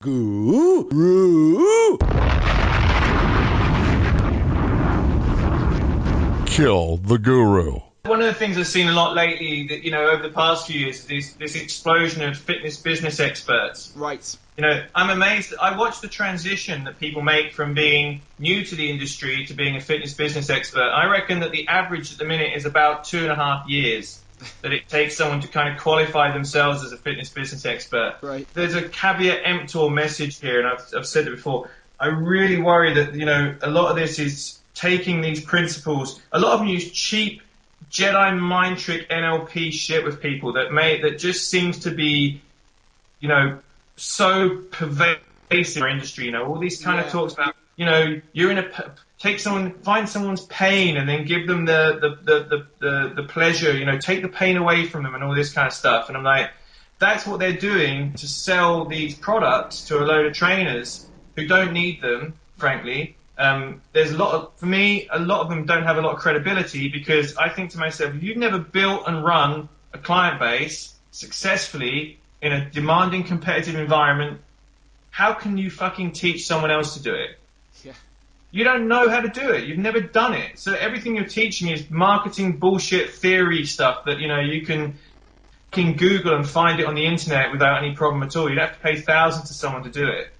Guru. Kill the guru. One of the things I've seen a lot lately, that over the past few years, is this explosion of fitness business experts. Right. I'm amazed. I watch the transition that people make from being new to the industry to being a fitness business expert. I reckon that the average at the minute is about 2.5 years that it takes someone to kind of qualify themselves as a fitness business expert. Right. There's a caveat emptor message here, and I've said it before. I really worry that a lot of this is taking these principles. A lot of them use cheap Jedi mind trick NLP shit with people that just seems to be, so pervasive in our industry. All these kind of talks about, you're in find someone's pain and then give them the pleasure, take the pain away from them and all this kind of stuff. And I'm like, that's what they're doing to sell these products to a load of trainers who don't need them, frankly. There's for me, a lot of them don't have a lot of credibility, because I think to myself, if you've never built and run a client base successfully in a demanding competitive environment, how can you fucking teach someone else to do it? Yeah. You don't know how to do it. You've never done it. So everything you're teaching is marketing bullshit theory stuff that, you can Google and find it on the internet without any problem at all. You'd have to pay thousands to someone to do it.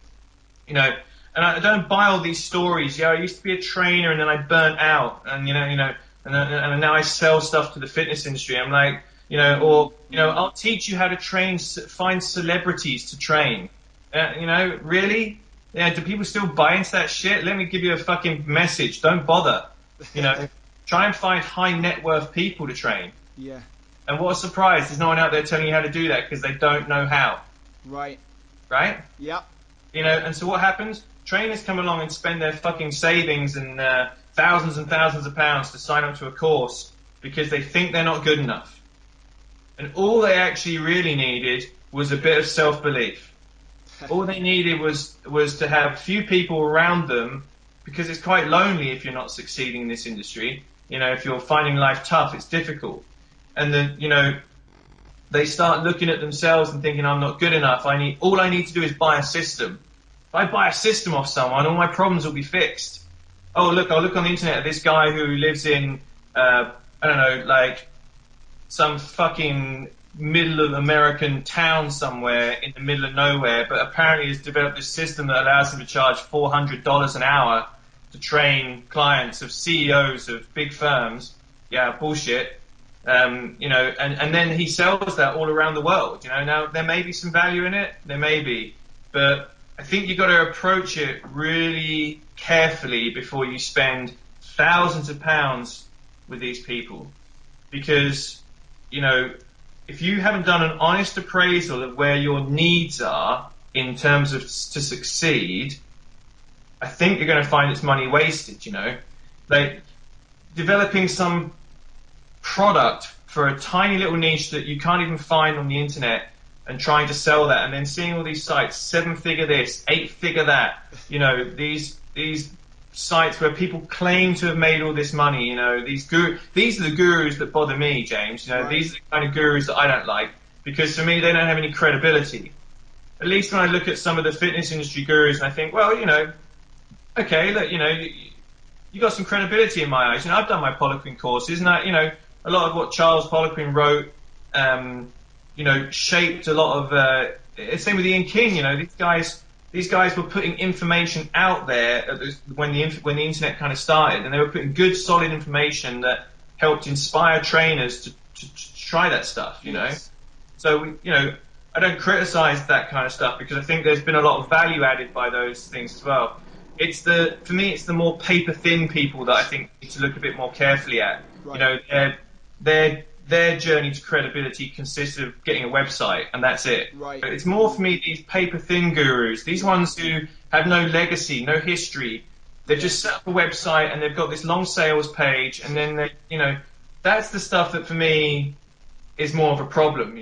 And I don't buy all these stories. I used to be a trainer and then I burnt out, and and now I sell stuff to the fitness industry. I'm like, I'll teach you how to train, find celebrities to train. Really? Yeah, do people still buy into that shit? Let me give you a fucking message. Don't bother. Try and find high net worth people to train. Yeah. And what a surprise! There's no one out there telling you how to do that because they don't know how. Right. Right? Yeah. And so what happens? Trainers come along and spend their fucking savings and thousands and thousands of pounds to sign up to a course because they think they're not good enough. And all they actually really needed was a bit of self-belief. All they needed was to have a few people around them, because it's quite lonely if you're not succeeding in this industry. If you're finding life tough, it's difficult. And then, they start looking at themselves and thinking, I'm not good enough. All I need to do is buy a system. If I buy a system off someone, all my problems will be fixed. Oh, look, I'll look on the internet at this guy who lives in, some fucking middle of American town somewhere in the middle of nowhere, but apparently has developed this system that allows him to charge $400 an hour to train clients of CEOs of big firms. Yeah, bullshit. And then he sells that all around the world. Now there may be some value in it, there may be, but I think you've got to approach it really carefully before you spend thousands of pounds with these people. Because, if you haven't done an honest appraisal of where your needs are in terms of to succeed, I think you're going to find it's money wasted, Like developing some product for a tiny little niche that you can't even find on the internet and trying to sell that, and then seeing all these sites, 7-figure this, 8-figure that, these sites where people claim to have made all this money, these are the gurus that bother me, James. Right. These are the kind of gurus that I don't like, because for me they don't have any credibility. At least when I look at some of the fitness industry gurus and I think, well, okay, look, you got some credibility in my eyes. I've done my Poliquin courses, and a lot of what Charles Poliquin wrote, shaped a lot of. Same with Ian King. These guys were putting information out there when the internet kind of started, and they were putting good, solid information that helped inspire trainers to try that stuff. Yes. So I don't criticize that kind of stuff, because I think there's been a lot of value added by those things as well. For me, it's the more paper thin people that I think need to look a bit more carefully at. Right. Their journey to credibility consists of getting a website, and that's it. Right. But it's more for me these paper thin gurus, these ones who have no legacy, no history. They've just set up a website and they've got this long sales page, and then that's the stuff that for me is more of a problem.